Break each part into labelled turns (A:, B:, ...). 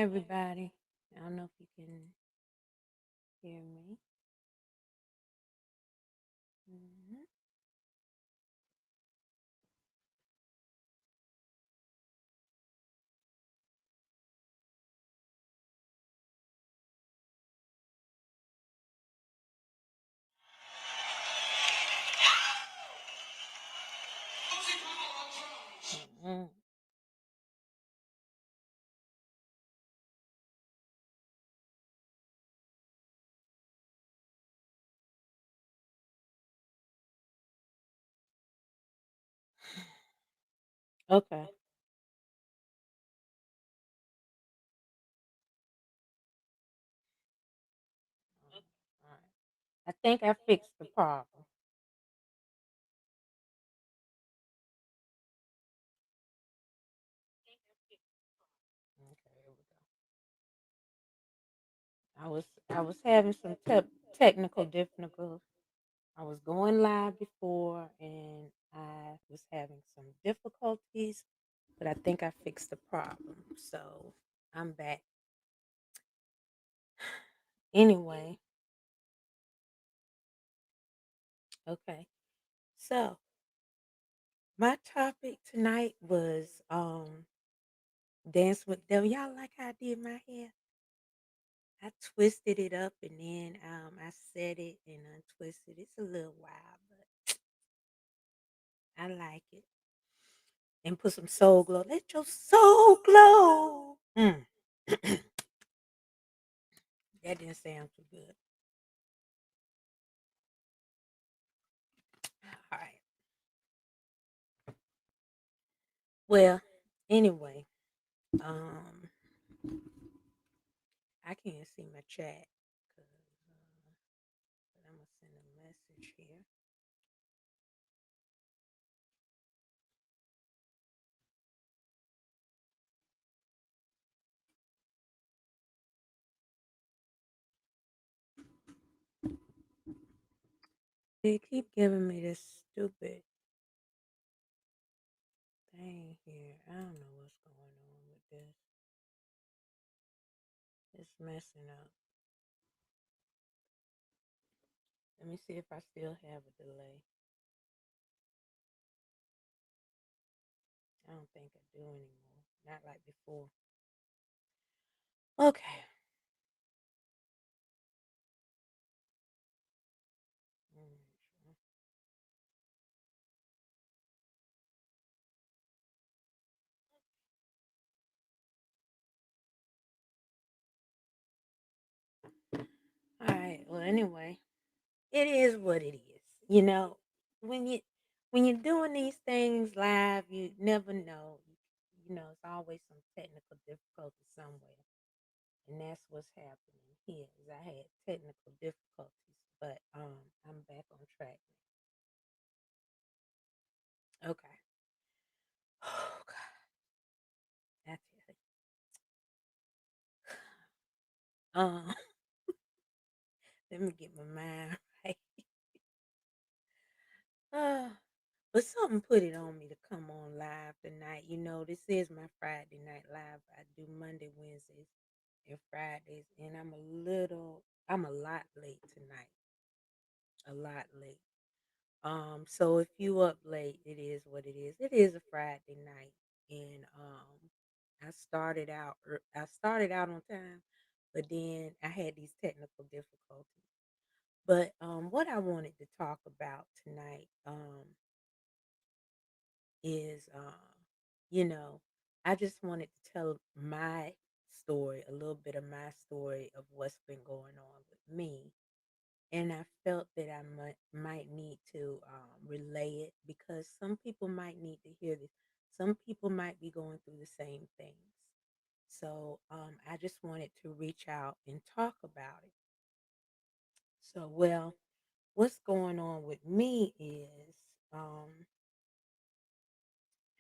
A: everybody. I don't know if you can hear me. Mhm. Mhm. Okay. All right. I think I fixed the problem. Okay, here we go. I was having some technical difficulties. I was going live before and I was having some difficulties, but I think I fixed the problem. So I'm back. Anyway, okay. So my topic tonight was dance with devil. Y'all like how I did my hair? I twisted it up and then I set it and untwisted. It's a little wild, but I like it. And put some soul glow. Let your soul glow. That didn't sound too good. All right. Well, anyway, um, I can't see my chat because but I'm gonna send a message here. They keep giving me this stupid thing here. I don't know what's going on with this. It's messing up. Let me see if I still have a delay. I don't think I do anymore. Not like before. Okay. Mm, All right. Well, anyway, it is what it is. You know, when you when you're doing these things live, you never know. You know, it's always some technical difficulty somewhere, and that's what's happening here. Is I had technical difficulties, but I'm back on track now. Okay. Oh God, that's it. Um, let me get my mind right. Uh, but something put it on me to come on live tonight. You know, this is my Friday night live. I do Monday, Wednesdays, and Fridays, and I'm a lot late tonight. A lot late. So if you up late, it is what it is. It is a Friday night, and I started out on time, but then I had these technical difficulties. But what I wanted to talk about tonight is, you know, I just wanted to tell my story, a little bit of my story of what's been going on with me. And I felt that I might need to relay it because some people might need to hear this. Some people might be going through the same things. So I just wanted to reach out and talk about it. So, well, what's going on with me is um,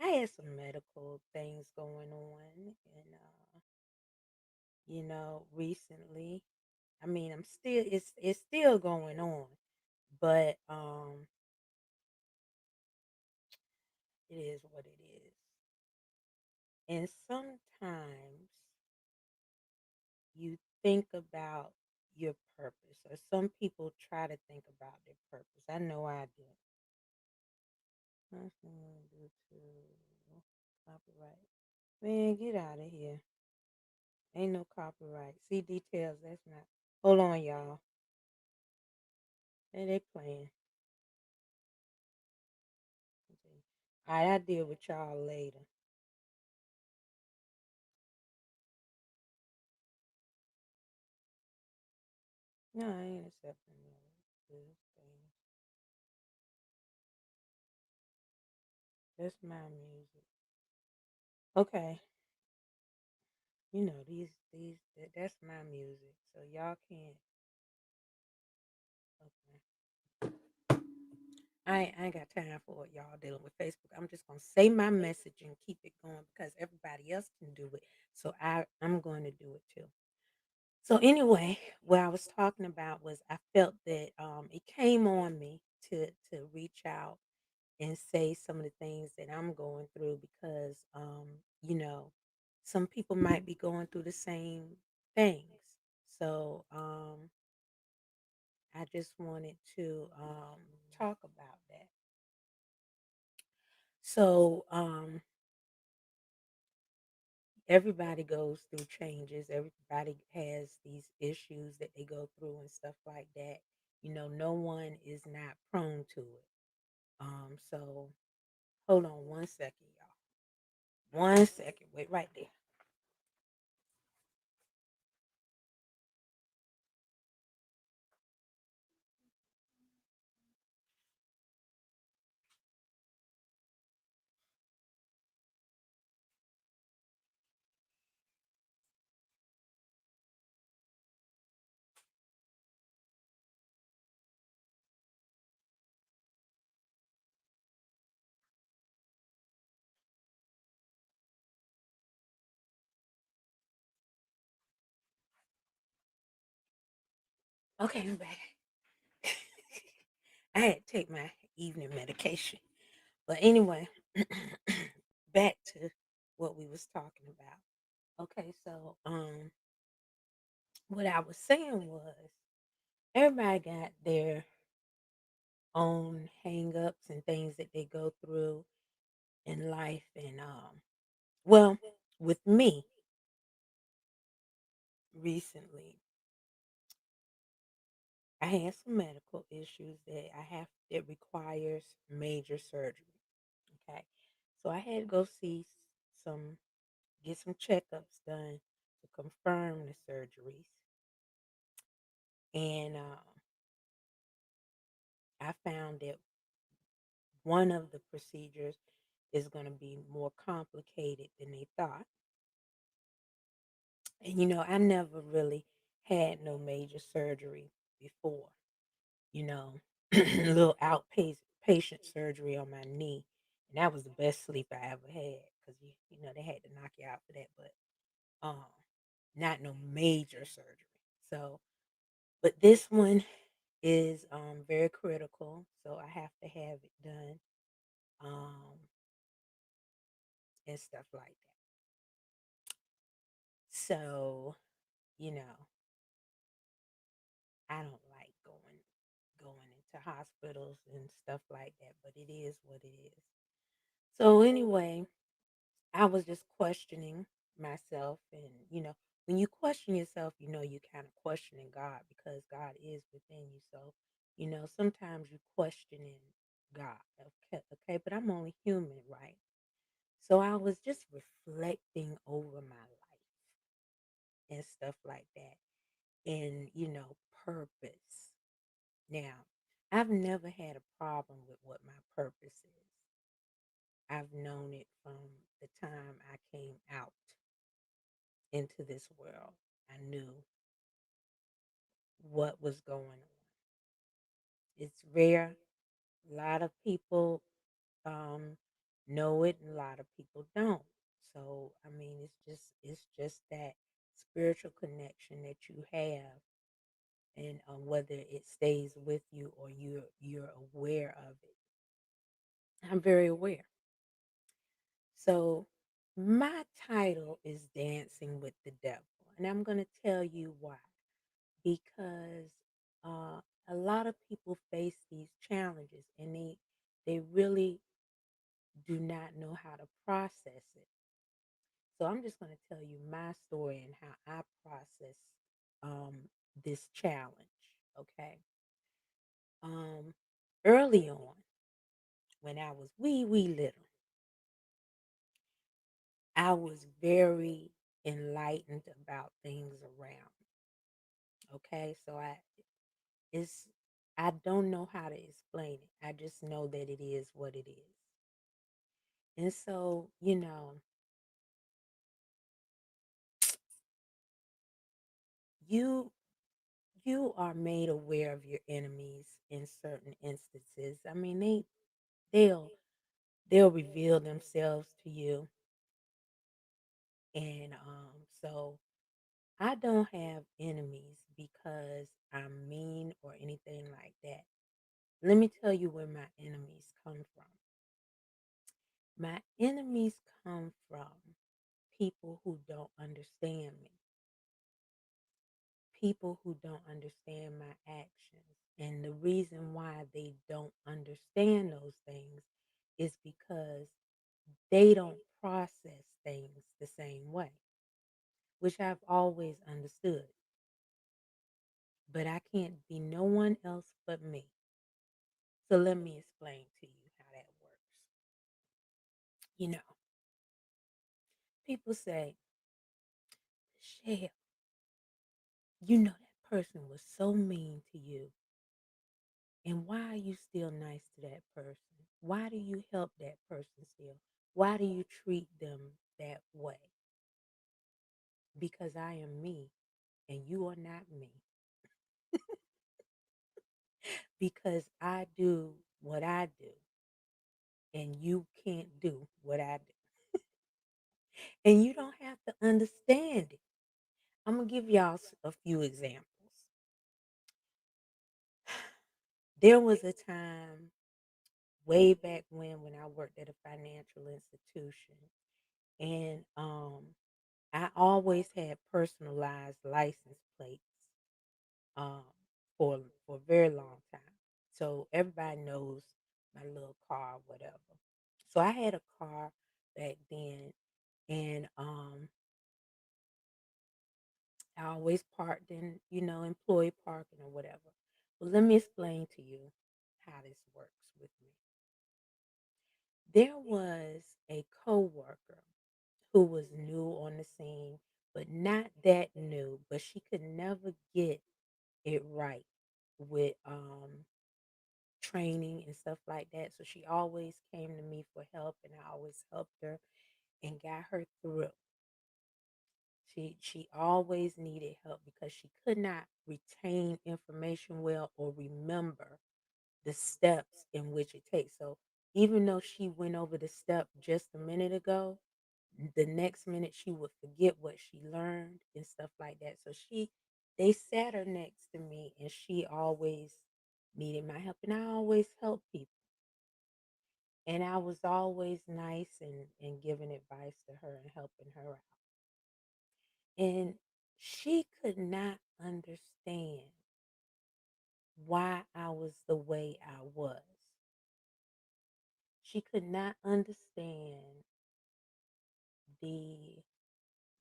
A: I had some medical things going on, and recently, I mean, it's still going on, but it is what it is. And sometimes you think about your purpose, or some people try to think about their purpose. I know I did. Nothing due to copyright. Man, get out of here. Ain't no copyright. See details. That's not. Hold on, y'all. Hey, they playing. All right, I'll deal with y'all later. No, I ain't accepting this thing. That's my music. Okay. That's my music. So y'all can't. Okay. I ain't got time for it, y'all dealing with Facebook. I'm just gonna say my message and keep it going because everybody else can do it. So I'm going to do it too. So anyway, what I was talking about was I felt that it came on me to reach out and say some of the things that I'm going through because you know, some people might be going through the same things. So I just wanted to talk about that. So everybody goes through changes. Everybody has these issues that they go through and stuff like that. No one is not prone to it. So hold on one second, y'all. One second. Wait right there. Okay, I'm back. I had to take my evening medication. But anyway, back to what we was talking about. Okay, so what I was saying was everybody got their own hang-ups and things that they go through in life. And well, with me recently, I had some medical issues that requires major surgery. Okay, so I had to go see some get some checkups done to confirm the surgeries. And I found that one of the procedures is going to be more complicated than they thought. And I never really had no major surgery before. A little outpatient patient surgery on my knee, and that was the best sleep I ever had because they had to knock you out for that, but um, not no major surgery. So, but this one is very critical, so I have to have it done um, and stuff like that. So, you know, I don't like going into hospitals and stuff like that, but it is what it is. So anyway, I was just questioning myself, and when you question yourself, you kind of questioning God because God is within you. So, sometimes you questioning God. Okay, but I'm only human, right? So I was just reflecting over my life and stuff like that, and purpose. Now, I've never had a problem with what my purpose is. I've known it from the time I came out into this world. I knew what was going on. It's rare. A lot of people um, know it, and a lot of people don't. So I mean, it's just that spiritual connection that you have, and whether it stays with you or you're aware of it. I'm very aware. So my title is Dancing with the Devil. And I'm going to tell you why. Because uh, a lot of people face these challenges and they really do not know how to process it. So I'm just going to tell you my story and how I process um, this challenge. Okay. Um, Early on, when I was wee little, I was very enlightened about things around. Okay, so it's I don't know how to explain it. I just know that it is what it is. And so, you you are made aware of your enemies in certain instances. I mean, they'll they'll reveal themselves to you, and so I don't have enemies because I'm mean or anything like that. Let me tell you where my enemies come from. My enemies come from people who don't understand me, people who don't understand my actions. And the reason why they don't understand those things is because they don't process things the same way, which I've always understood. But I can't be no one else but me. So let me explain to you how that works. You know, people say, Michelle, you know that person was so mean to you. And why are you still nice to that person? Why do you help that person still? Why do you treat them that way? Because I am me and you are not me. Because I do what I do and you can't do what I do. And you don't have to understand it. I'm going to give y'all a few examples. There was a time way back when I worked at a financial institution, and I always had personalized license plates um, for a very long time. So everybody knows my little car, whatever. So I had a car back then, and I always parked in, employee parking or whatever. Well, let me explain to you how this works with me. There was a coworker who was new on the scene, but not that new, but she could never get it right with training and stuff like that. So she always came to me for help and I always helped her and got her through. She always needed help because she could not retain information well or remember the steps in which it takes. So even though she went over the step just a minute ago, the next minute she would forget what she learned and stuff like that. So they sat her next to me and she always needed my help and I always helped people. And I was always nice and giving advice to her and helping her out. And she could not understand why I was the way I was. She could not understand the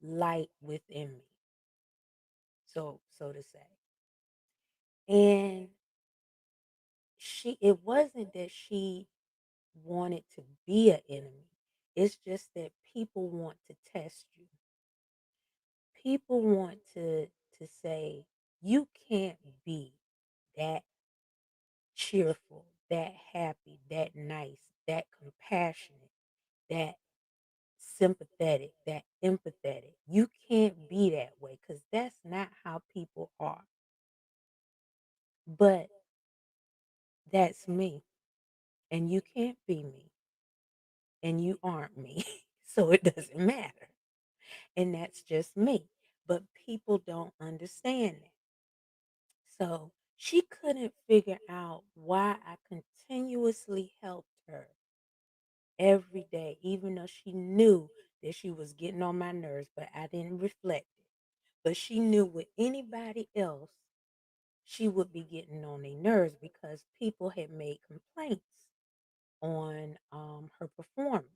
A: light within me, so to say. And it wasn't that she wanted to be an enemy. It's just that people want to test you. People want to say you can't be that cheerful, that happy, that nice, that compassionate, that sympathetic, that empathetic. You can't be that way because that's not how people are. But that's me, and you can't be me, and you aren't me. So it doesn't matter. And that's just me. But people don't understand that. So she couldn't figure out why I continuously helped her every day, even though she knew that she was getting on my nerves, but I didn't reflect it. But she knew with anybody else, she would be getting on their nerves because people had made complaints on her performance.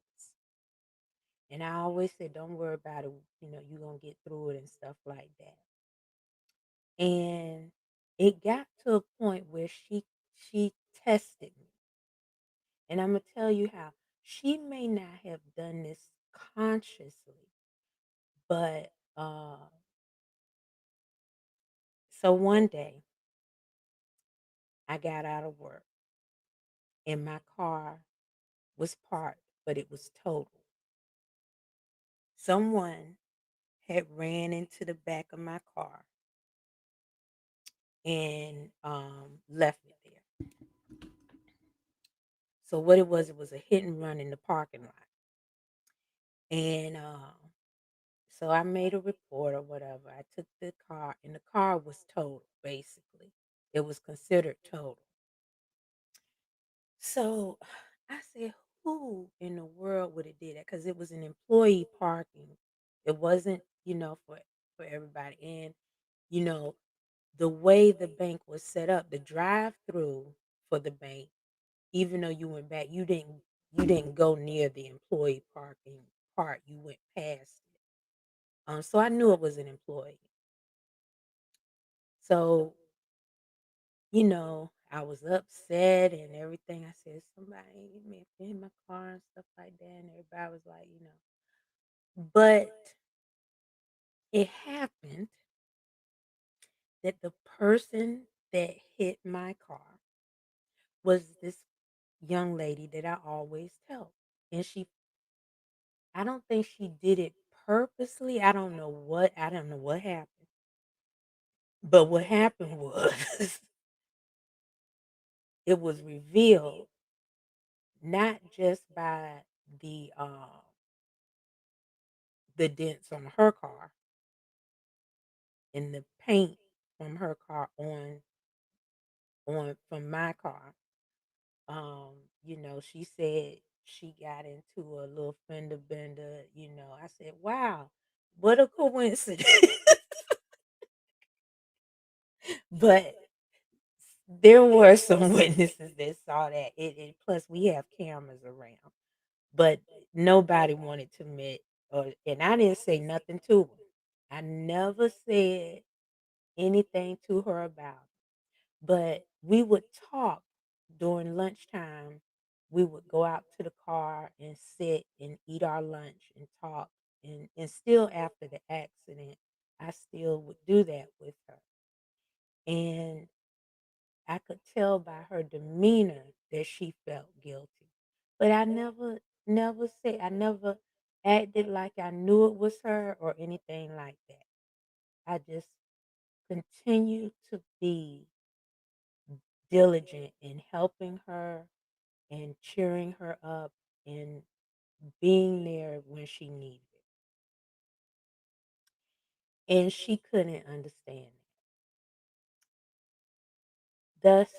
A: And I always said, don't worry about it. You're going to get through it and stuff like that. And it got to a point where she tested me. And I'm going to tell you how. She may not have done this consciously, but so one day I got out of work and my car was parked, but it was totaled. Someone had ran into the back of my car and left it there. So what it was a hit and run in the parking lot. And so I made a report or whatever. I took the car, and the car was totaled, basically. It was considered total. So I said, who in the world would have did that? Because it was an employee parking. It wasn't, for everybody. And, you know, the way the bank was set up, the drive-through for the bank, even though you went back, you didn't go near the employee parking part. You went past it. So I knew it was an employee. So, I was upset and everything. I said, somebody may have been in my car and stuff like that. And everybody was like. But it happened that the person that hit my car was this young lady that I always help. And I don't think she did it purposely. I don't know what happened. But what happened was it was revealed not just by the dents on her car and the paint from her car on from my car. Um, she said she got into a little fender bender. I said, wow, what a coincidence. But there were some witnesses that saw that. Plus we have cameras around. But nobody wanted to admit, and I didn't say nothing to her. I never said anything to her about it. But we would talk during lunchtime. We would go out to the car and sit and eat our lunch and talk. And still after the accident, I still would do that with her. And I could tell by her demeanor that she felt guilty. But I never acted like I knew it was her or anything like that. I just continued to be diligent in helping her and cheering her up and being there when she needed it. And she couldn't understand it. Thus,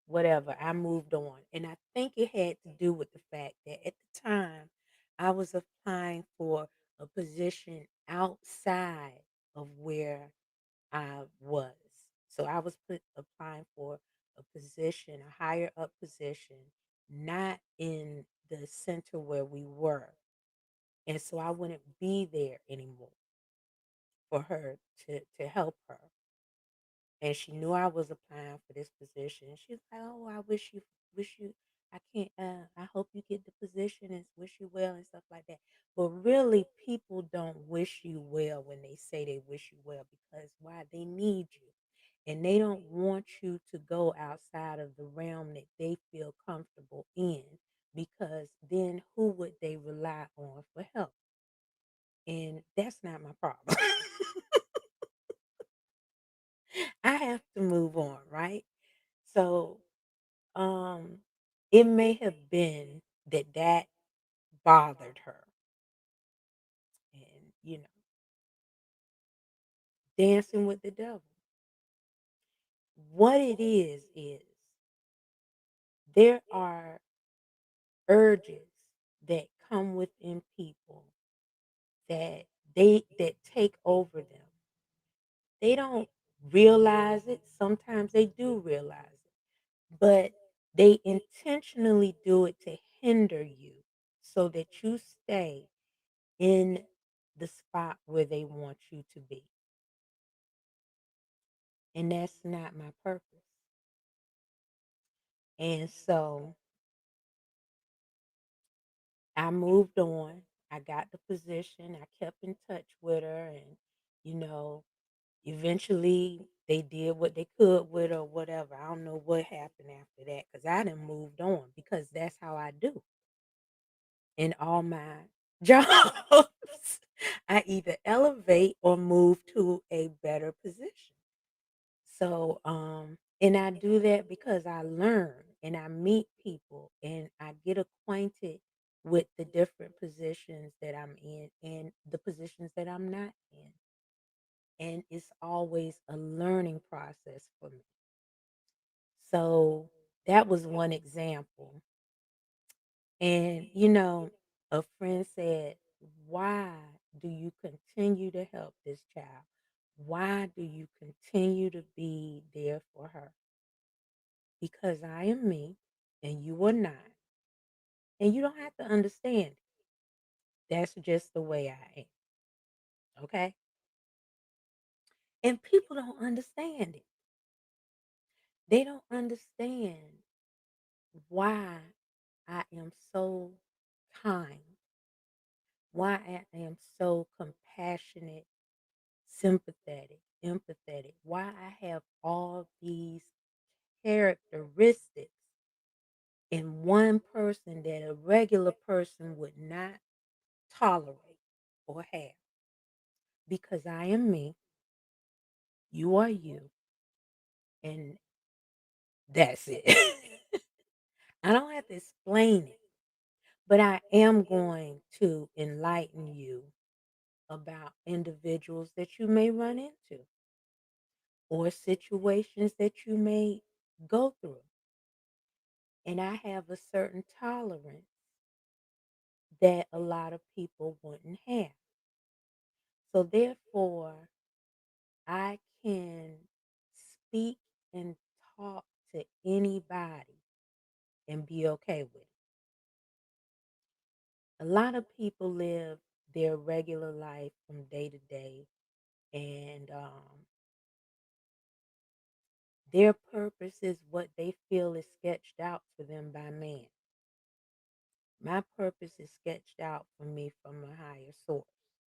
A: whatever, I moved on. And I think it had to do with the fact that at the time I was applying for a position outside of where I was. So I was applying for a position, a higher up position, not in the center where we were. And so I wouldn't be there anymore for her to help her. And she knew I was applying for this position. She's like, "Oh, I wish you, I can't, I hope you get the position and wish you well and stuff like that." But really, people don't wish you well when they say they wish you well because why? They need you. And they don't want you to go outside of the realm that they feel comfortable in because then who would they rely on for help? And that's not my problem. I have to move on, right? So, um, it may have been that bothered her, and dancing with the devil. What it is there are urges that come within people that take over them, they don't realize it. Sometimes they do realize it, but they intentionally do it to hinder you so that you stay in the spot where they want you to be. And that's not my purpose. And so I moved on. I got the position. I kept in touch with her. And, you know, eventually they did what they could with her or whatever. I don't know what happened after that because I done moved on because that's how I do in all my jobs. I either elevate or move to a better position. So, and I do that because I learn and I meet people and I get acquainted with the different positions that I'm in and the positions that I'm not in. And it's always a learning process for me. So that was one example. And, a friend said, "Why do you continue to help this child? Why do you continue to be there for her?" Because I am me and you are not. And you don't have to understand it. That's just the way I am. Okay. And people don't understand it. They don't understand why I am so kind, why I am so compassionate, sympathetic, empathetic, why I have all these characteristics in one person that a regular person would not tolerate or have. Because I am me, you are you, and that's it. I don't have to explain it, but I am going to enlighten you about individuals that you may run into or situations that you may go through. And I have a certain tolerance that a lot of people wouldn't have. So therefore, I can speak and talk to anybody and be okay with it. A lot of people live their regular life from day to day, and their purpose is what they feel is sketched out for them by man. My purpose is sketched out for me from a higher source,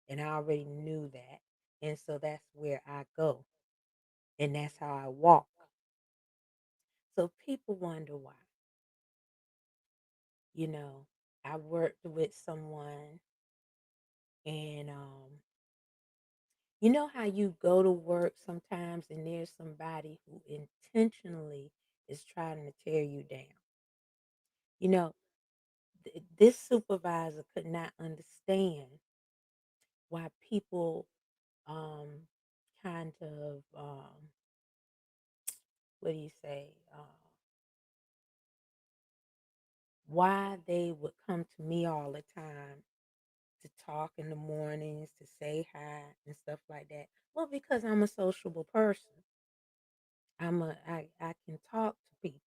A: and I already knew that. And so that's where I go, and that's how I walk. So people wonder why. You know, I worked with someone, and you know how you go to work sometimes and there's somebody who intentionally is trying to tear you down. You know, this supervisor could not understand why people um kind of what do you say? Why they would come to me all the time to talk in the mornings, to say hi and stuff like that. Well, because I'm a sociable person. I can talk to people.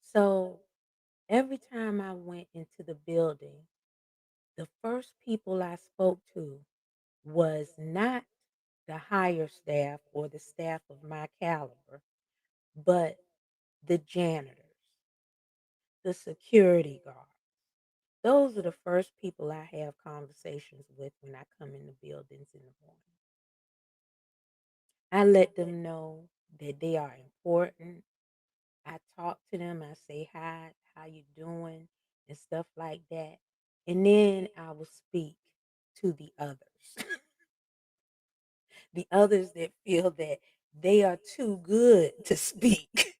A: So every time I went into the building, the first people I spoke to was not the higher staff or the staff of my caliber, but the janitors, the security guards. Those are the first people I have conversations with when I come in the buildings in the morning. I let them know that they are important. I talk to them, I say hi, how you doing, and stuff like that. And then I will speak to the others. The others that feel that they are too good to speak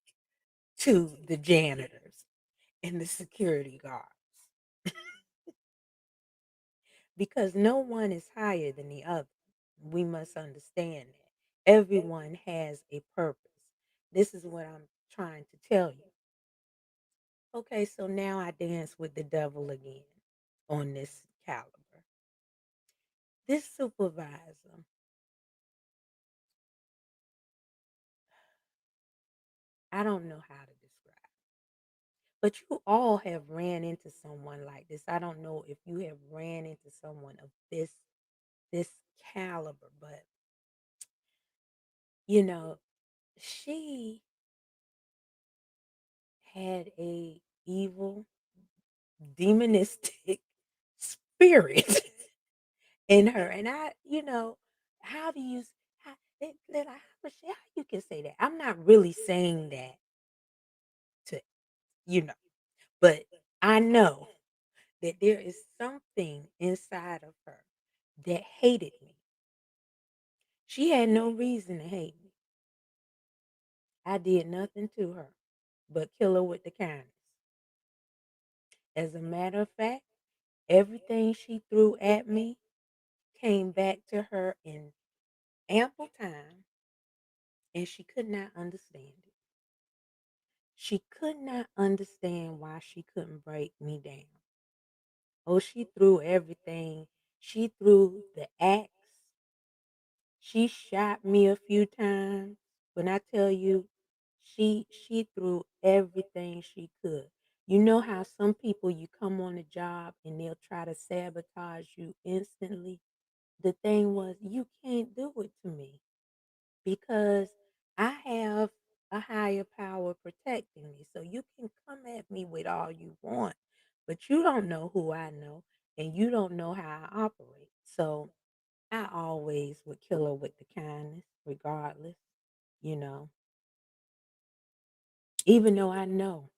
A: to the janitors and the security guards. Because no one is higher than the other. We must understand that. Everyone has a purpose. This is what I'm trying to tell you. Okay, so now I dance with the devil again on this caliber. This supervisor I don't know how to describe. But you all have ran into someone like this. I don't know if you have ran into someone of this caliber, but you know, she had a evil, demonistic spirit in her. And how do you how, how you can say that? I'm not really saying that to you know, but I know that there is something inside of her that hated me. She had no reason to hate me. I did nothing to her but kill her with the kindness. As a matter of fact, everything she threw at me came back to her in ample time, and she could not understand it. She could not understand why she couldn't break me down. Oh, she threw everything. She threw the axe. She shot me a few times. When I tell you, she threw everything she could. You know how some people you come on a job and they'll try to sabotage you instantly? The thing was, you can't do it to me because I have a higher power protecting me. So you can come at me with all you want, but you don't know who I know and you don't know how I operate. So I always would kill her with the kindness, regardless, you know, even though I know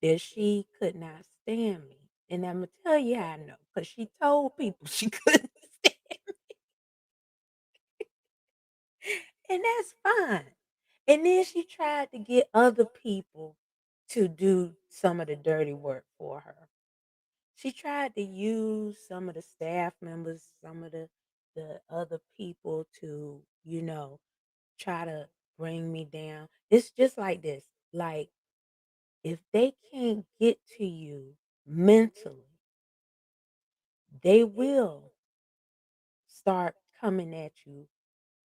A: that she could not stand me. And I'm going to tell you how I know, because she told people she couldn't stand me. And that's fine. And then she tried to get other people to do some of the dirty work for her. She tried to use some of the staff members, some of the other people to, try to bring me down. It's just like this. Like, if they can't get to you mentally, they will start coming at you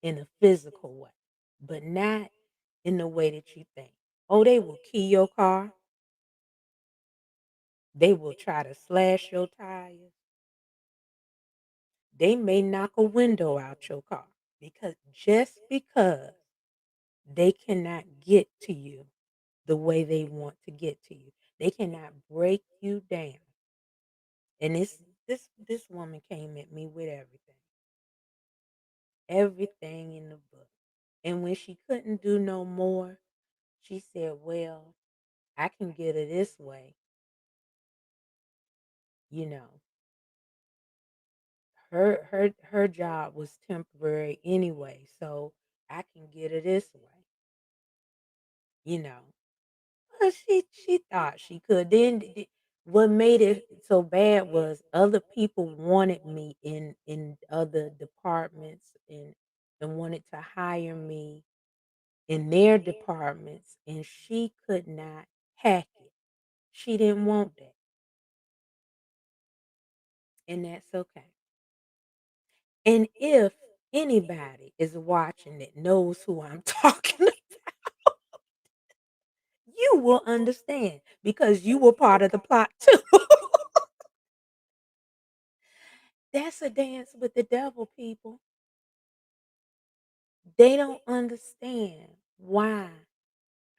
A: in a physical way, but not in the way that you think. Oh, they will key your car. They will try to slash your tires. They may knock a window out your car because they cannot get to you the way they want to get to you. They cannot break you down. And this woman came at me with everything. Everything in the book. And when she couldn't do no more, she said, "Well, I can get her this way, you know. Her job was temporary anyway, so I can get her this way, you know." Well, she thought she could. What made it so bad was other people wanted me in other departments and wanted to hire me in their departments, and she could not hack it. She didn't want that, and that's okay. And if anybody is watching that knows who I'm talking to, you will understand because you were part of the plot too. That's a dance with the devil, people. They don't understand why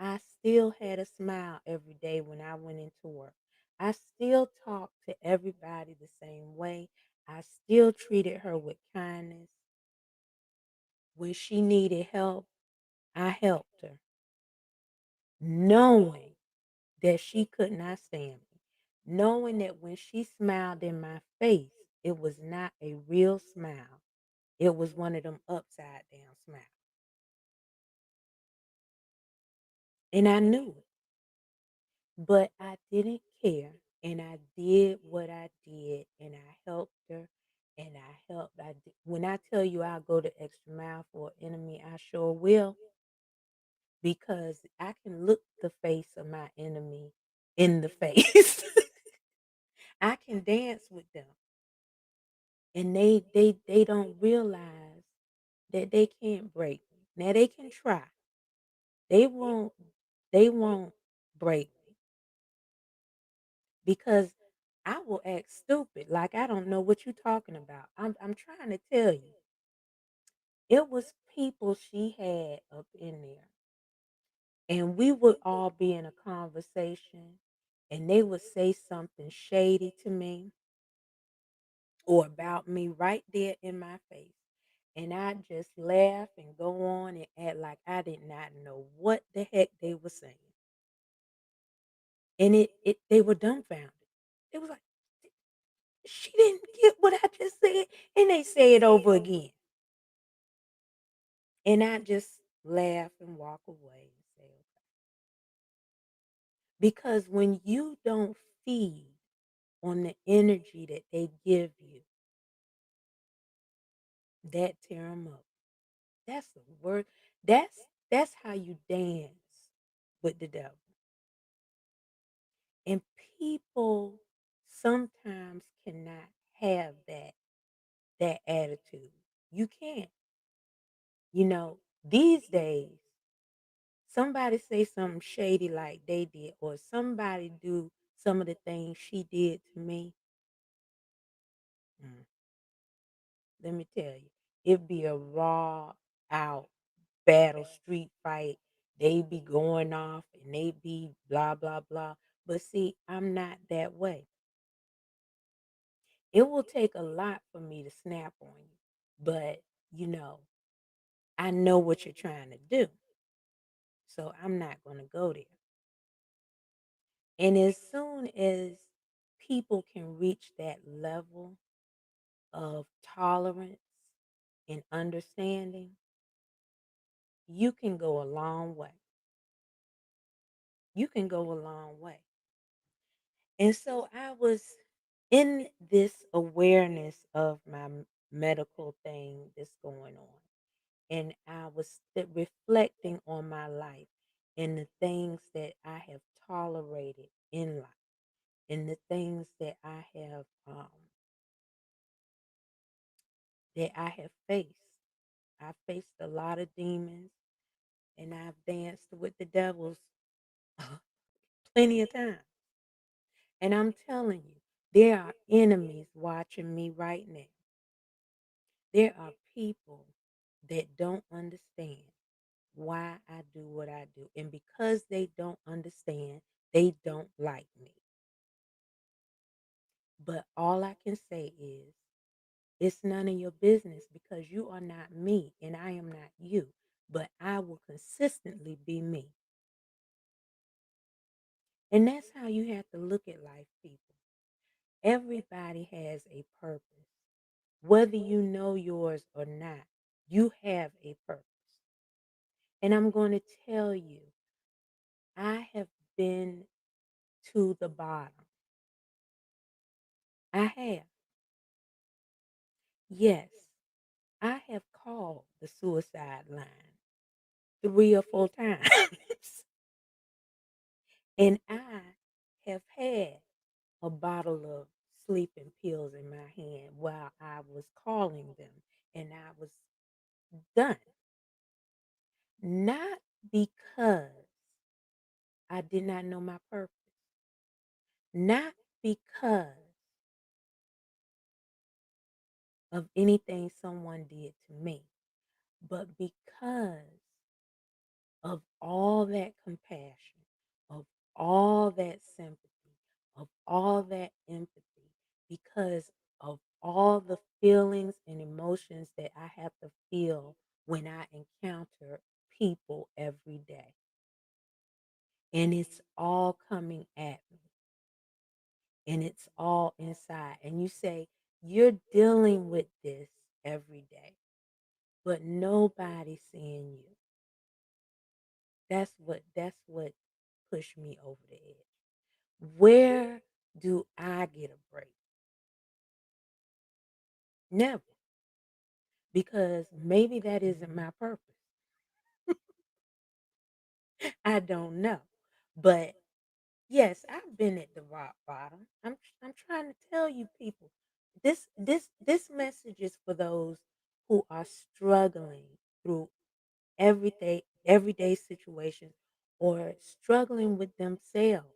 A: I still had a smile every day when I went into work. I still talked to everybody the same way. I still treated her with kindness. When she needed help, I helped her, knowing that she could not stand me, knowing that when she smiled in my face, it was not a real smile. It was one of them upside down smiles. And I knew it. But I didn't care, and I did what I did, and I helped her, and I helped. When I tell you I'll go the extra mile for an enemy, I sure will, because I can look the face of my enemy in the face. I can dance with them, and they don't realize that they can't break me. Now they can try. They won't they won't break me because I will act stupid, like I don't know what you're talking about. I'm trying to tell you. It was people she had up in there, and we would all be in a conversation, and they would say something shady to me or about me right there in my face. And I just laugh and go on and act like I did not know what the heck they were saying. And it they were dumbfounded. It was like, she didn't get what I just said. And they say it over again. And I just laugh and walk away and say, okay. Because when you don't feed on the energy that they give you, that tear them up. That's the word. That's how you dance with the devil. And people sometimes cannot have that attitude. You can't. These days, somebody say something shady like they did, or somebody do some of the things she did to me. mm, Let me tell you, it'd be a raw out battle street fight. They be going off and they be blah blah blah. But see, I'm not that way. It will take a lot for me to snap on you. But, you know, I know what you're trying to do. So I'm not going to go there. And as soon as people can reach that level of tolerance and understanding, you can go a long way. You can go a long way. And so I was in this awareness of my medical thing that's going on. And I was reflecting on my life and the things that I have tolerated in life and the things that I have faced. I faced a lot of demons and I've danced with the devils plenty of times. And I'm telling you, there are enemies watching me right now. There are people that don't understand why I do what I do. And because they don't understand, they don't like me. But all I can say is, it's none of your business because you are not me and I am not you. But I will consistently be me. And that's how you have to look at life, people. Everybody has a purpose. Whether you know yours or not, you have a purpose. And I'm going to tell you, I have been to the bottom. I have. Yes, I have called the suicide line 3 or 4 times. And I have had a bottle of sleeping pills in my hand while I was calling them and I was done. Not because I did not know my purpose, not because of anything someone did to me, but because of all that compassion, of all that sympathy, of all that empathy, because of all the feelings and emotions that I have to feel when I encounter people every day. And it's all coming at me and it's all inside. And you say, you're dealing with this every day, but nobody's seeing you. That's what pushed me over the edge. Where do I get a break? Never. Because maybe that isn't my purpose. I don't know. But yes, I've been at the rock bottom. I'm trying to tell you people. This message is for those who are struggling through everything everyday situations or struggling with themselves,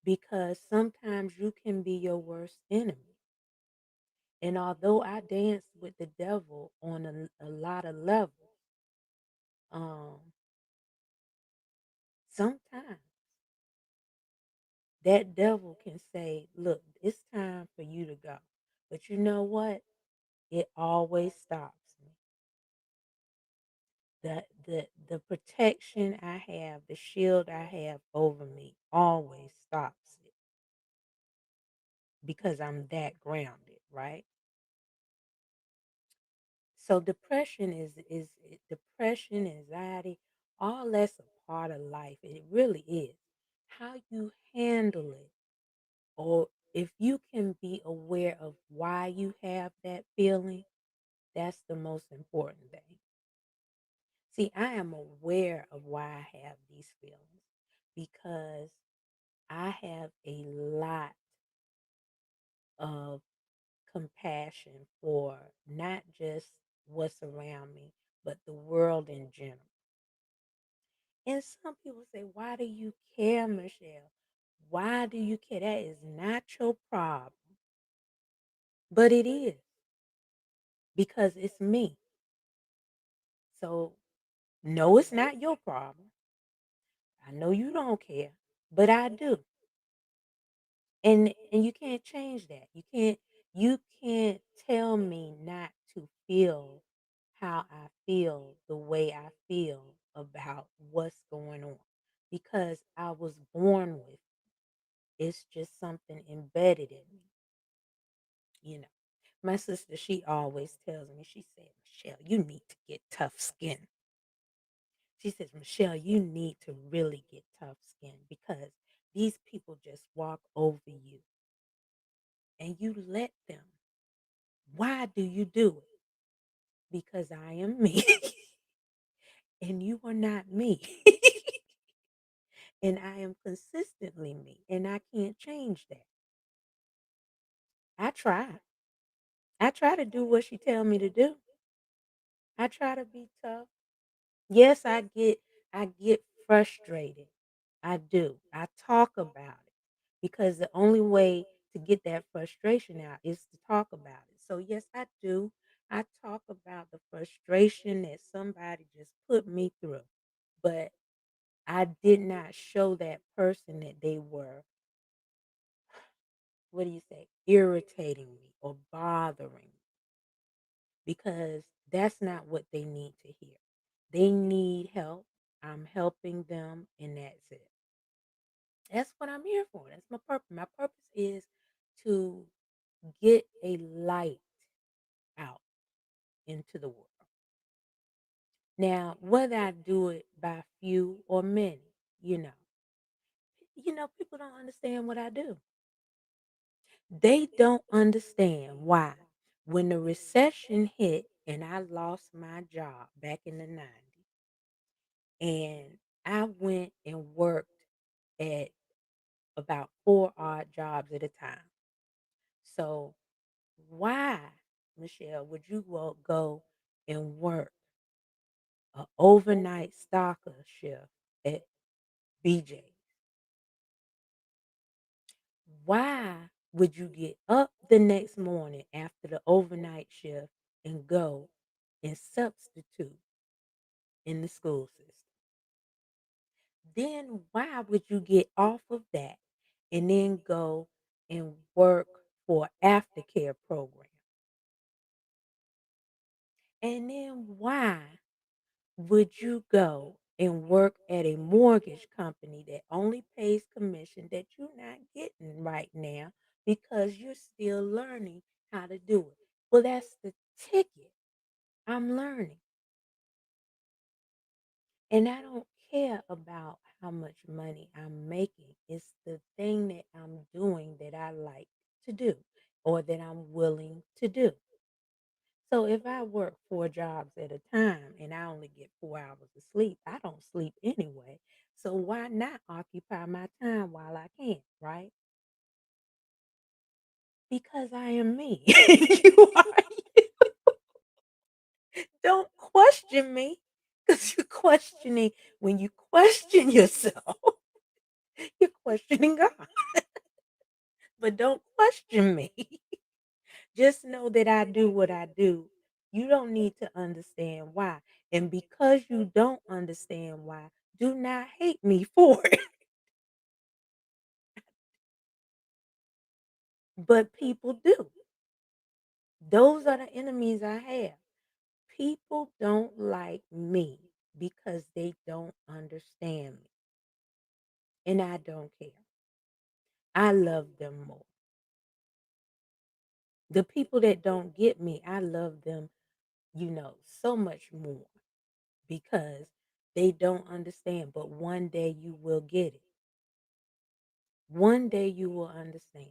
A: because sometimes you can be your worst enemy. And although I dance with the devil on a lot of levels, um, sometimes that devil can say, look, it's time for you to go. But you know what? It always stops me. The protection I have, the shield I have over me always stops it because I'm that grounded, right? So depression, anxiety, all that's a part of life. It really is. How you handle it, or if you can be aware of why you have that feeling, that's the most important thing. See, I am aware of why I have these feelings because I have a lot of compassion for not just what's around me, but the world in general. And some people say, why do you care, Michelle? Why do you care? That is not your problem. But it is because it's me. So, no, it's not your problem. I know you don't care, but I do. And you can't change that. You can't tell me not to feel how I feel the way I feel about what's going on because I was born with it. It's just something embedded in me, you know. My sister, she always tells me, she said, Michelle, you need to get tough skin. She says, Michelle, you need to really get tough skin because these people just walk over you and you let them. Why do you do it? Because I am me and you are not me. And I am consistently me and I can't change that. I try. I try to do what she tell me to do. I try to be tough. Yes, I get frustrated. I do. I talk about it because the only way to get that frustration out is to talk about it. So yes, I do. I talk about the frustration that somebody just put me through. But I did not show that person that they were, what do you say, irritating me or bothering me because that's not what they need to hear. They need help. I'm helping them, and that's it. That's what I'm here for. That's my purpose. My purpose is to get a light out into the world. Now, whether I do it by few or many, people don't understand what I do. They don't understand why when the recession hit and I lost my job back in the 90s and I went and worked at about four odd jobs at a time. So why, Michelle, would you go and work an overnight stalker shift at BJ? Why would you get up the next morning after the overnight shift and go and substitute in the school system? Then why would you get off of that and then go and work for aftercare program? And then why would you go and work at a mortgage company that only pays commission that you're not getting right now because you're still learning how to do it? Well, that's the ticket. I'm learning. And I don't care about how much money I'm making. It's the thing that I'm doing that I like to do or that I'm willing to do. So if I work four jobs at a time and I only get 4 hours of sleep, I don't sleep anyway. So why not occupy my time while I can, right? Because I am me. You are. Don't question me. 'Cause you're questioning when you question yourself, you're questioning God. But don't question me. Just know that I do what I do. You don't need to understand why. And because you don't understand why, do not hate me for it. But people do. Those are the enemies I have. People don't like me because they don't understand me. And I don't care. I love them more. The people that don't get me, I love them, so much more because they don't understand. But one day you will get it. One day you will understand.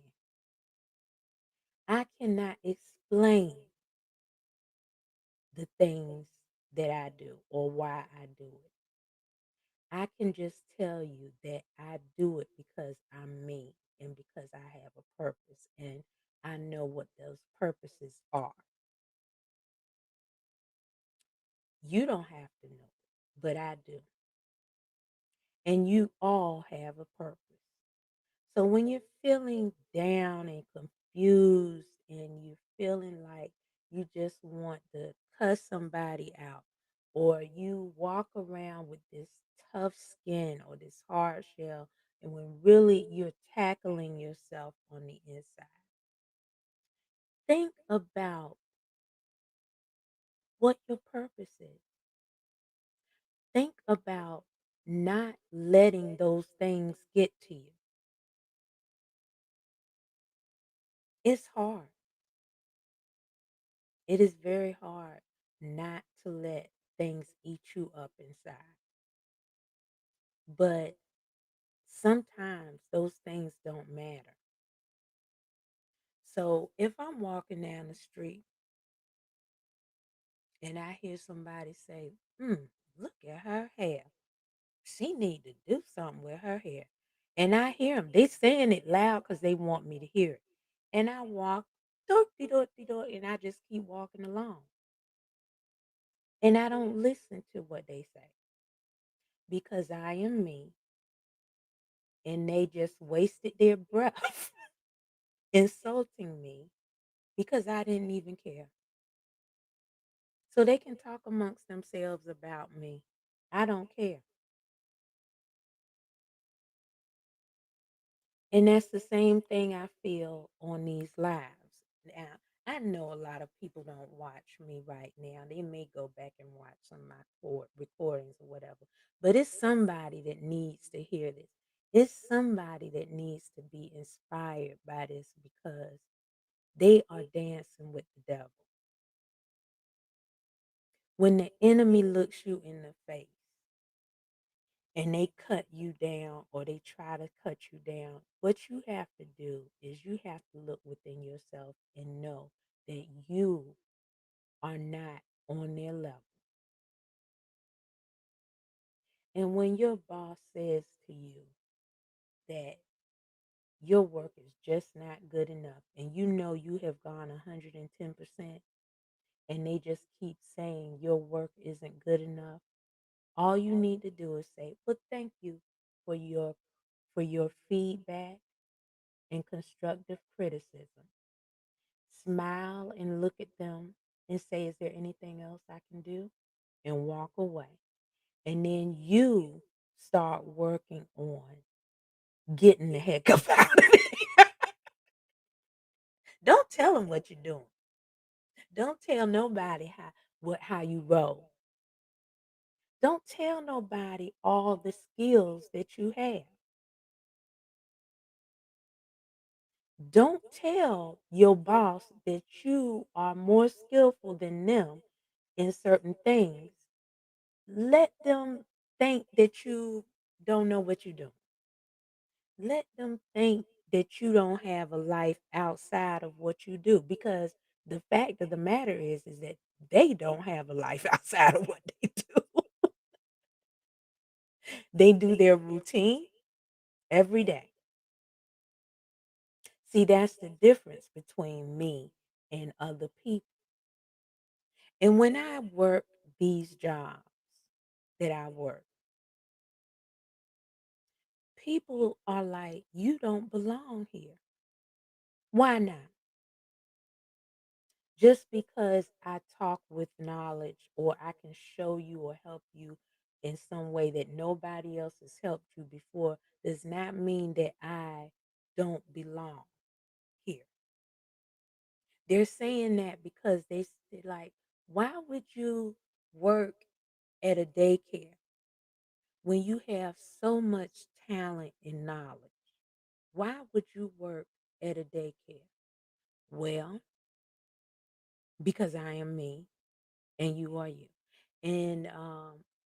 A: I cannot explain the things that I do or why I do it. I can just tell you that I do it because I'm me and because I have a purpose and I know what those purposes are. You don't have to know it, but I do. And you all have a purpose. So when you're feeling down and confused and you're feeling like you just want to cuss somebody out, or you walk around with this tough skin or this hard shell, and when really you're tackling yourself on the inside, think about what your purpose is. Think about not letting those things get to you. It's hard. It is very hard not to let things eat you up inside. But sometimes those things don't matter. So if I'm walking down the street and I hear somebody say, look at her hair. She need to do something with her hair. And I hear them. They saying it loud because they want me to hear it. And I walk, and I just keep walking along. And I don't listen to what they say because I am me and they just wasted their breath insulting me because I didn't even care. So they can talk amongst themselves about me. I don't care. And that's the same thing I feel on these lives. Now, I know a lot of people don't watch me right now. They may go back and watch some of my recordings or whatever. But it's somebody that needs to hear this. It's somebody that needs to be inspired by this because they are dancing with the devil. When the enemy looks you in the face and they cut you down or they try to cut you down, what you have to do is you have to look within yourself and know that you are not on their level. And when your boss says to you that your work is just not good enough and you know you have gone 110% and they just keep saying your work isn't good enough, all you need to do is say, well, thank you for your feedback and constructive criticism. Smile and look at them and say, is there anything else I can do? And walk away. And then you start working on getting the heck up out of there. Don't tell them what you're doing. Don't tell nobody how you roll. Don't tell nobody all the skills that you have. Don't tell your boss that you are more skillful than them in certain things. Let them think that you don't know what you're doing. Let them think that you don't have a life outside of what you do because the fact of the matter is that they don't have a life outside of what they do. They do their routine every day. See, that's the difference between me and other people. And when I work these jobs, that I work, people are like, you don't belong here. Why not? Just because I talk with knowledge or I can show you or help you in some way that nobody else has helped you before does not mean that I don't belong here. They're saying that because they're like, why would you work at a daycare when you have so much talent and knowledge? Why would you work at a daycare? Well, because I am me and you are you. And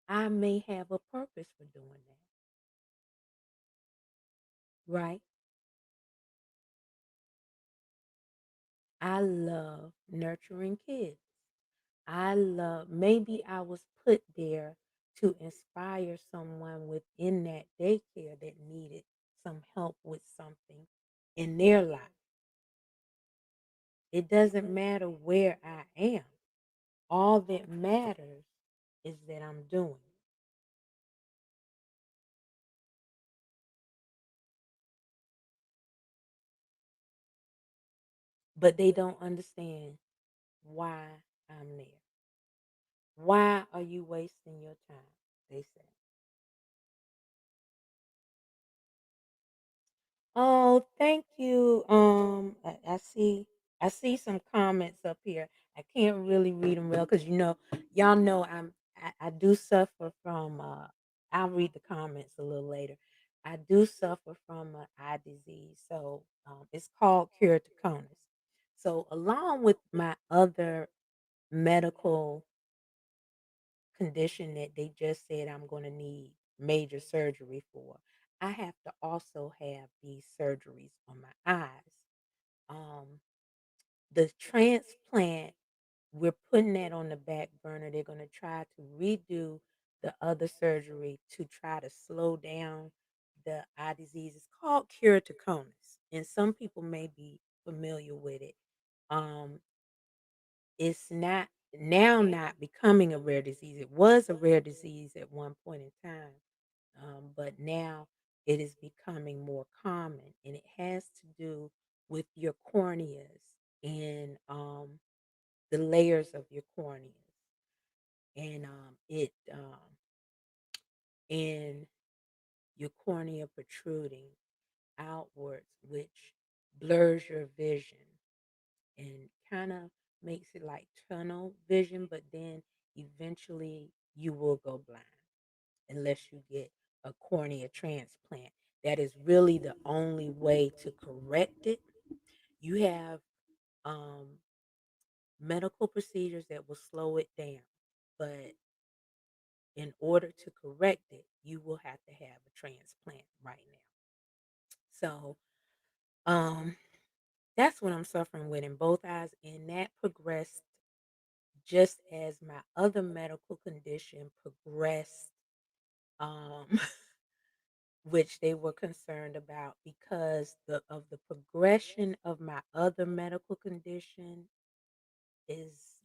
A: I may have a purpose for doing that, right? I love nurturing kids. Maybe I was put there to inspire someone within that daycare that needed some help with something in their life. It doesn't matter where I am. All that matters is that I'm doing it. But they don't understand why I'm there. Why are you wasting your time? They say. Oh, thank you. I see some comments up here. I can't really read them well because y'all know I do suffer from I'll read the comments a little later. I do suffer from an eye disease, so it's called keratoconus. So along with my other medical condition that they just said I'm going to need major surgery for, I have to also have these surgeries on my eyes. Um, the transplant, we're putting that on the back burner. They're going to try to redo the other surgery to try to slow down the eye disease. It's called keratoconus, and some people may be familiar with it. Um, it's not becoming a rare disease. It was a rare disease at one point in time, but now it is becoming more common, and it has to do with your corneas and the layers of your corneas, and it and your cornea protruding outwards, which blurs your vision and kind of makes it like tunnel vision, but then eventually you will go blind unless you get a cornea transplant. That is really the only way to correct it. You have um, medical procedures that will slow it down, but in order to correct it, you will have to have a transplant right now. So um, that's what I'm suffering with in both eyes, and that progressed just as my other medical condition progressed, um, which they were concerned about because of the progression of my other medical condition is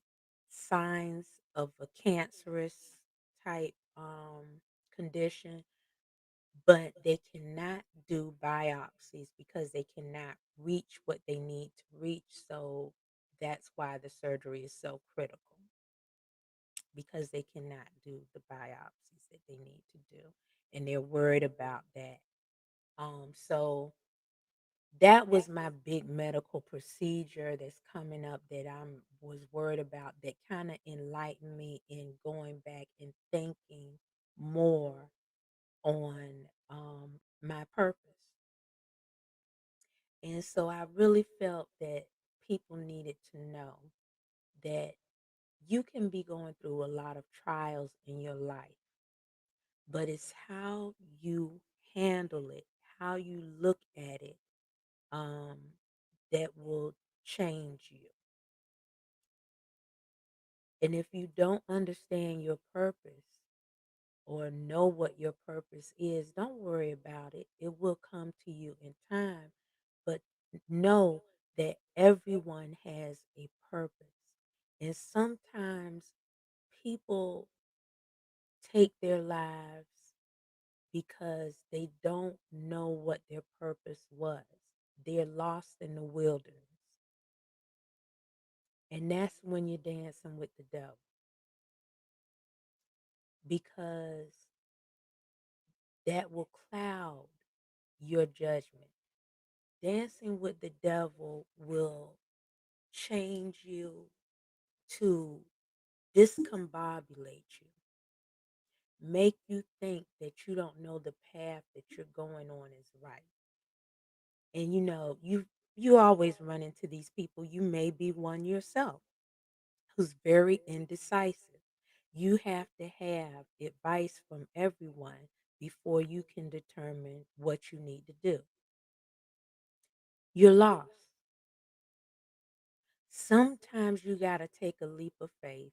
A: signs of a cancerous type condition, but they cannot do biopsies because they cannot reach what they need to reach. So that's why the surgery is so critical because they cannot do the biopsies that they need to do. And they're worried about that. So that was my big medical procedure that's coming up that I was worried about that kind of enlightened me in going back and thinking more on my purpose. And so I really felt that people needed to know that you can be going through a lot of trials in your life, but it's how you handle it, how you look at it, um, that will change you. And if you don't understand your purpose or know what your purpose is, don't worry about it. It will come to you in time. But know that everyone has a purpose. And sometimes people take their lives because they don't know what their purpose was. They're lost in the wilderness. And that's when you're dancing with the devil because that will cloud your judgment. Dancing with the devil will change you to discombobulate you, make you think that you don't know the path that you're going on is right. And you always run into these people. You may be one yourself who's very indecisive. You have to have advice from everyone before you can determine what you need to do. You're lost. Sometimes you got to take a leap of faith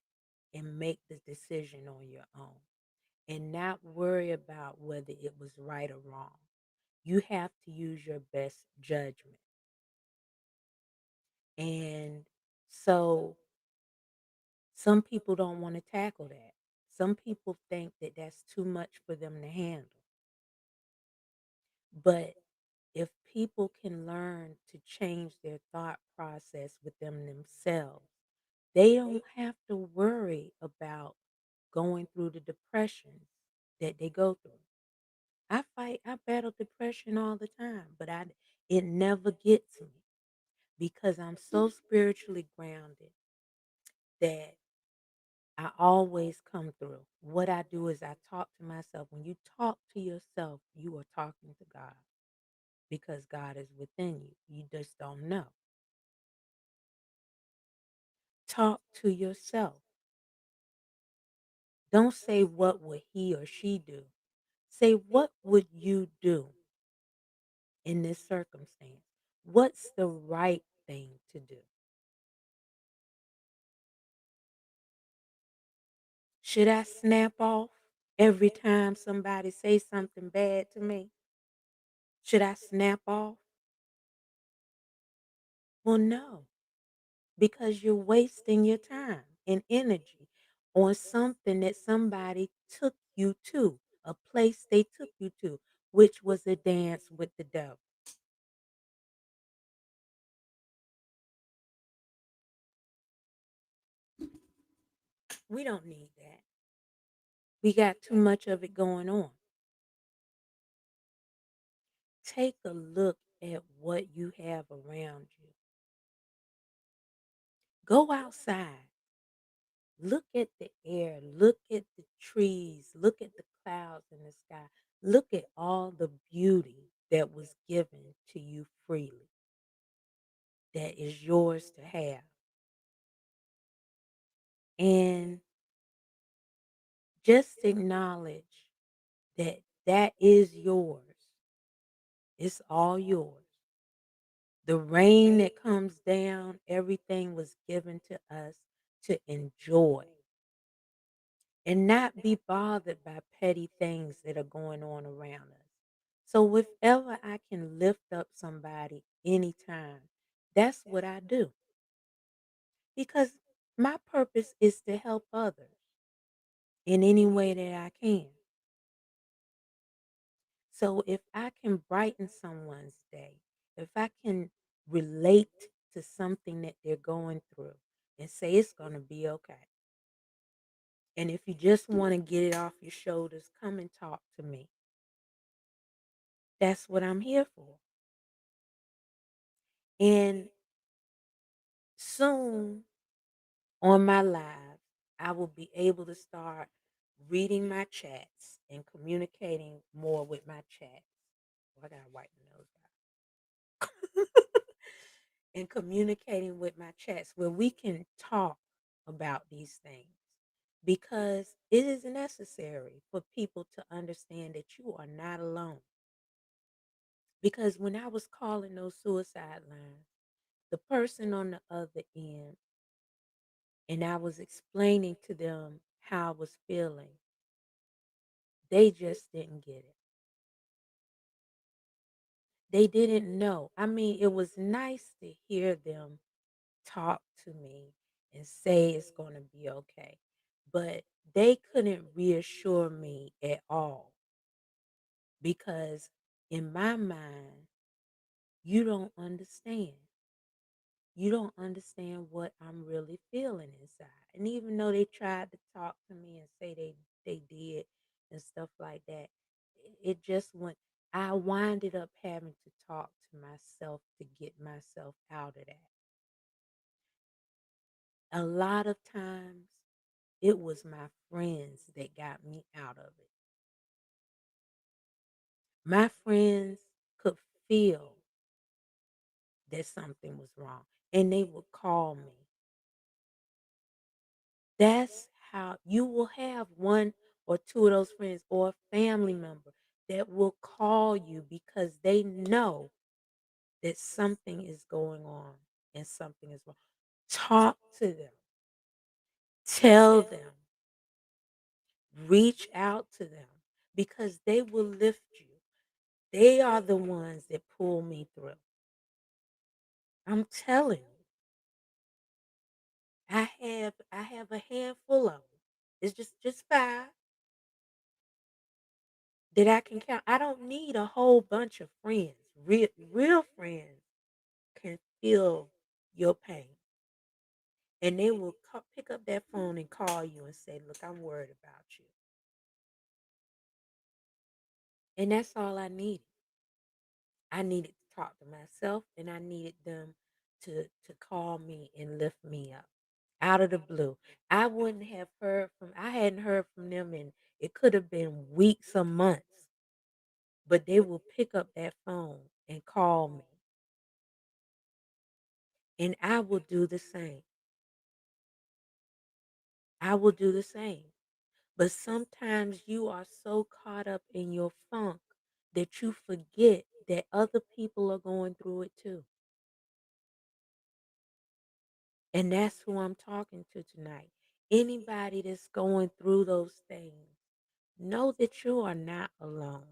A: and make the decision on your own and not worry about whether it was right or wrong. You have to use your best judgment. And so some people don't want to tackle that. Some people think that that's too much for them to handle. But if people can learn to change their thought process within themselves, they don't have to worry about going through the depression that they go through. I battle depression all the time, but it never gets me because I'm so spiritually grounded that I always come through. What I do is I talk to myself. When you talk to yourself, you are talking to God because God is within you. You just don't know. Talk to yourself. Don't say what would he or she do. Say what would you do in this circumstance? What's the right thing to do? Should I snap off every time somebody says something bad to me? Should I snap off? Well, no, because you're wasting your time and energy on something that somebody took you to, a place they took you to, which was a dance with the devil. We don't need that. We got too much of it going on. Take a look at what you have around you. Go outside. Look at the air. Look at the trees. Look at the clouds in the sky. Look at all the beauty that was given to you freely, that is yours to have. And just acknowledge that that is yours. It's all yours. The rain that comes down, everything was given to us to enjoy and not be bothered by petty things that are going on around us. So if ever I can lift up somebody anytime, that's what I do. Because my purpose is to help others in any way that I can. So if I can brighten someone's day, if I can relate to something that they're going through and say it's going to be okay. And if you just want to get it off your shoulders, come and talk to me. That's what I'm here for. And soon on my live, I will be able to start reading my chats and communicating more with my chats. Oh, I gotta wipe my nose out. And communicating with my chats where we can talk about these things because it is necessary for people to understand that you are not alone. Because when I was calling those suicide lines, the person on the other end, and I was explaining to them how I was feeling, they just didn't get it. They didn't know. I mean, it was nice to hear them talk to me and say it's going to be okay. But they couldn't reassure me at all because in my mind, you don't understand. You don't understand what I'm really feeling inside. And even though they tried to talk to me and say they did and stuff like that, it just went. I winded up having to talk to myself to get myself out of that. A lot of times, it was my friends that got me out of it. My friends could feel that something was wrong, and they would call me. That's how you will have one or two of those friends or a family member that will call you because they know that something is going on and something is wrong. Talk to them, tell them, reach out to them because they will lift you. They are the ones that pull me through. I'm telling you, I have a handful of them. It's just five that I can count. I don't need a whole bunch of friends. Real friends can feel your pain, and they will pick up that phone and call you and say, "Look, I'm worried about you," and that's all I needed. I needed to talk to myself, and I needed them to call me and lift me up out of the blue. I wouldn't have heard from. I hadn't heard from them, and it could have been weeks or months, but they will pick up that phone and call me, and I will do the same. I will do the same. But sometimes you are so caught up in your funk that you forget that other people are going through it too. And that's who I'm talking to tonight. Anybody that's going through those things, know that you are not alone.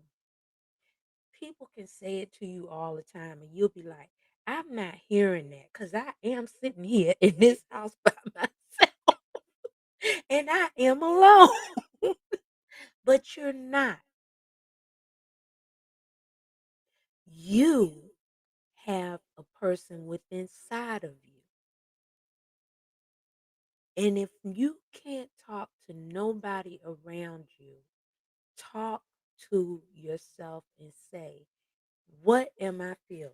A: People can say it to you all the time, and you'll be like, I'm not hearing that because I am sitting here in this house by myself and I am alone. But you're not. You have a person within inside of you. And if you can't talk to nobody around you, talk to yourself and say, what am I feeling?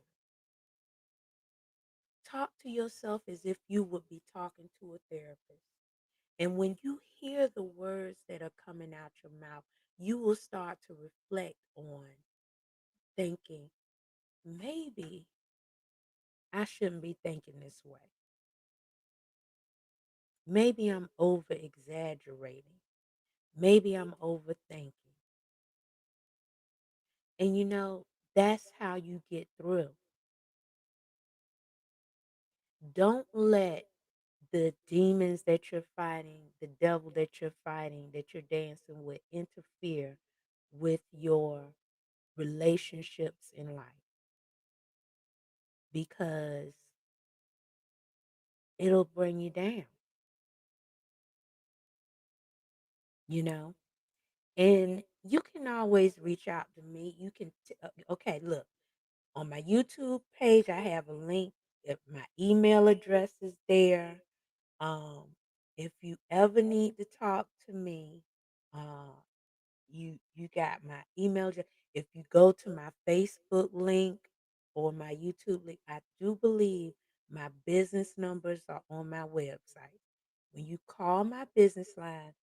A: Talk to yourself as if you would be talking to a therapist. And when you hear the words that are coming out your mouth, you will start to reflect on thinking, maybe I shouldn't be thinking this way. Maybe I'm over exaggerating. Maybe I'm overthinking. And that's how you get through. Don't let the demons that you're fighting, the devil that you're fighting, that you're dancing with, interfere with your relationships in life because it'll bring you down, you know? And you can always reach out to me. You can, okay, look, on my YouTube page, I have a link. My email address is there. Um, if you ever need to talk to me, uh, you got my email address. If you go to my Facebook link or my YouTube link, I do believe my business numbers are on my website. When you call my business line,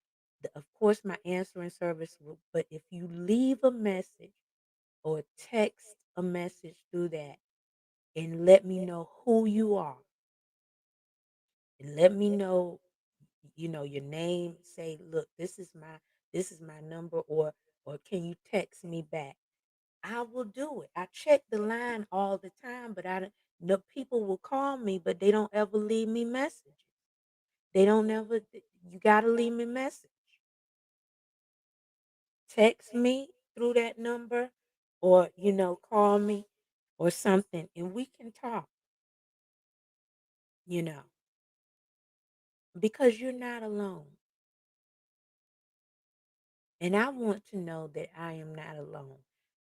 A: of course my answering service will, but if you leave a message or text a message through that and let me know who you are and let me know your name, say, look, this is my number, or can you text me back? I will do it. I check the line all the time, but I don't know people will call me, but they don't ever leave me messages. They don't ever you gotta leave me a message. Text me through that number or call me or something and we can talk, you know, because you're not alone. And I want to know that I am not alone.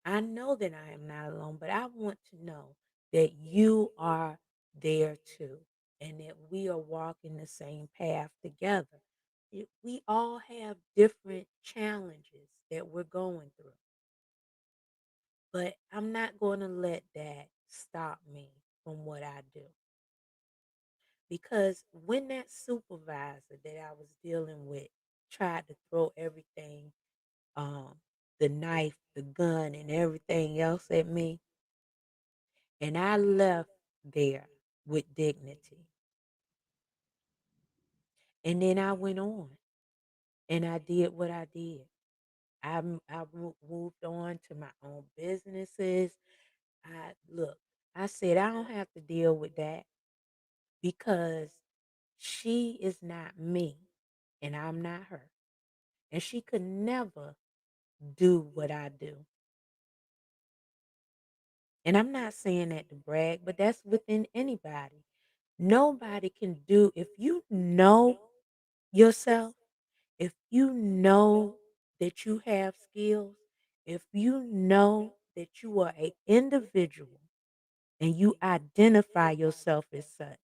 A: I know that I am not alone, but I want to know that you are there too and that we are walking the same path together. We all have different challenges that we're going through, but I'm not going to let that stop me from what I do. Because when that supervisor that I was dealing with tried to throw everything, um, the knife, the gun, and everything else at me, and I left there with dignity. And then I went on and I did what I did. Moved on to my own businesses. Look, I said, I don't have to deal with that because she is not me and I'm not her. And she could never do what I do. And I'm not saying that to brag, but that's within anybody. Nobody can do, if you know yourself, if you know that you have skills, if you know that you are an individual and you identify yourself as such,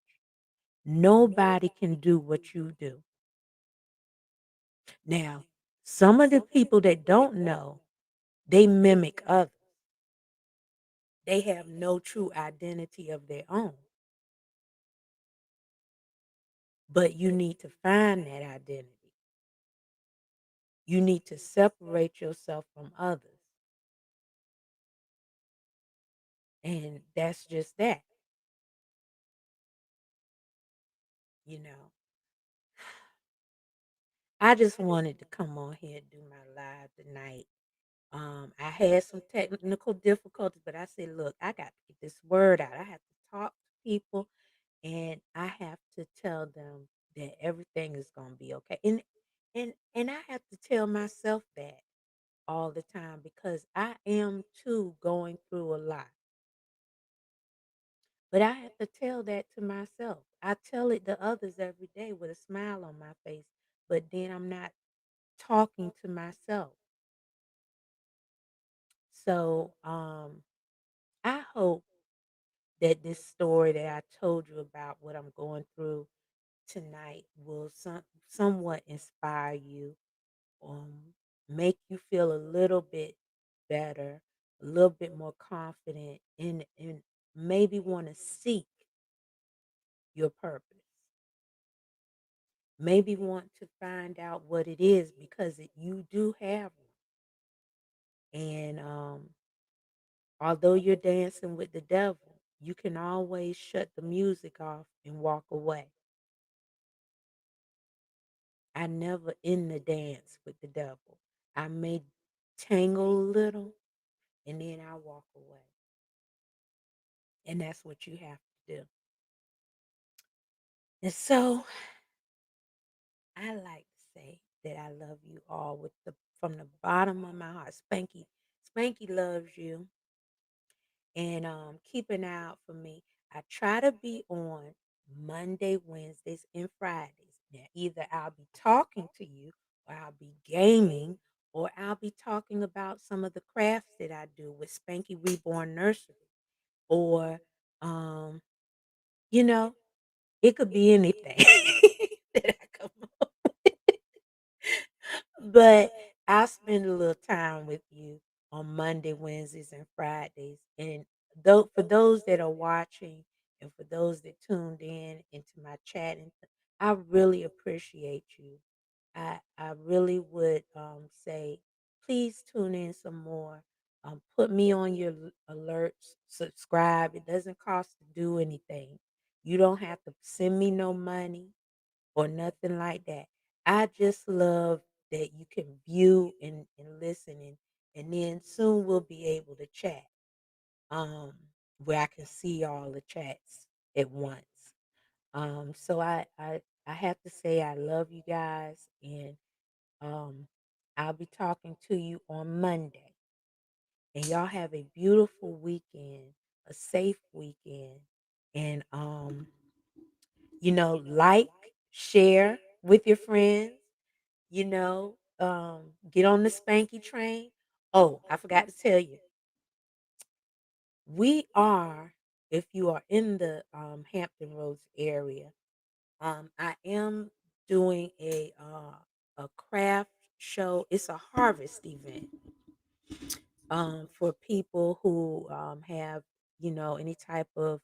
A: nobody can do what you do. Now, some of the people that don't know, they mimic others. They have no true identity of their own. But you need to find that identity. You need to separate yourself from others. And that's just that, you know. I just wanted to come on here and do my live tonight. I had some technical difficulties, but I said, look, I got to get this word out. I have to talk to people and I have to tell them that everything is gonna be okay. And I have to tell myself that all the time because I am too going through a lot. But I have to tell that to myself. I tell it to others every day with a smile on my face, but then I'm not talking to myself. So I hope that this story that I told you about what I'm going through tonight will somewhat inspire you, um, make you feel a little bit better, a little bit more confident, and maybe want to seek your purpose. Maybe want to find out what it is because you do have one. And although you're dancing with the devil, you can always shut the music off and walk away. I never end the dance with the devil. I may tangle a little and then I walk away. And that's what you have to do. And so I like to say that I love you all with the from the bottom of my heart. Spanky loves you. And keep an eye out for me. I try to be on Monday, Wednesdays, and Fridays. Now, either I'll be talking to you, or I'll be gaming, or I'll be talking about some of the crafts that I do with Spanky Reborn Nursery, or um, you know, it could be anything that I come up. But I'll spend a little time with you on Monday, Wednesdays, and Fridays. And though for those that are watching and for those that tuned in into my chat, and I really appreciate you. I really would say, please tune in some more. Put me on your alerts. Subscribe. It doesn't cost to do anything. You don't have to send me no money or nothing like that. I just love that you can view and listen and then soon we'll be able to chat. Um where I can see all the chats at once. So I have to say I love you guys and um I'll be talking to you on Monday. And y'all have a beautiful weekend, a safe weekend. And like, share with your friends, you know. get on the Spanky train. Oh, I forgot to tell you, we are, if you are in the Hampton Roads area, I am doing a craft show. It's a harvest event for people who have, any type of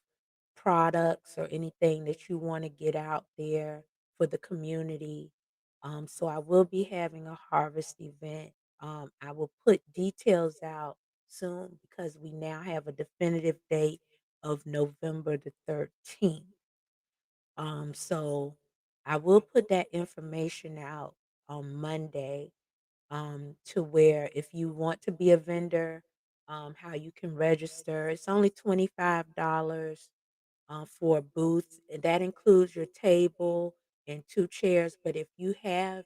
A: products or anything that you want to get out there for the community. So I will be having a harvest event. I will put details out soon because we now have a definitive date of November the 13th. So I will put that information out on Monday, to where if you want to be a vendor, how you can register. It's only $25 for a booth, and that includes your table and two chairs. But if you have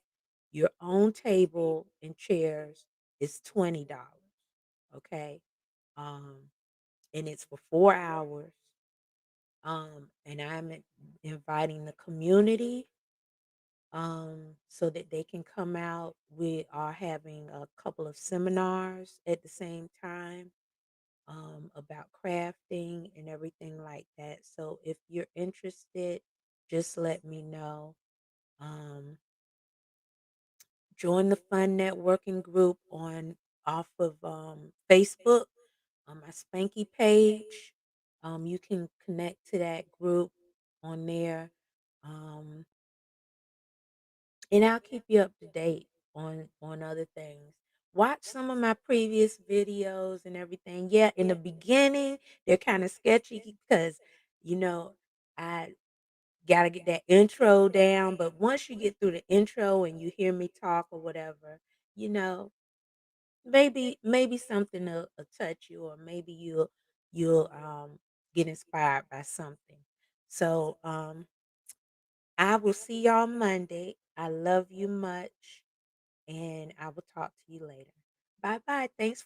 A: your own table and chairs, it's $20. Okay. Um, and it's for 4 hours. And inviting the community so that they can come out. We are having a couple of seminars at the same time about crafting and everything like that. So if you're interested, just let me know. Um, join the Fun Networking group on off of Facebook on my Spanky page. You can connect to that group on there. Um, And I'll keep you up to date on other things. Watch some of my previous videos and everything. Yeah, in the beginning, they're kind of sketchy because, you know, I gotta get that intro down. But once you get through the intro and you hear me talk or whatever, you know, maybe something will touch you, or maybe you'll get inspired by something. So I will see y'all Monday. I love you much, and I will talk to you later. Bye bye. Thanks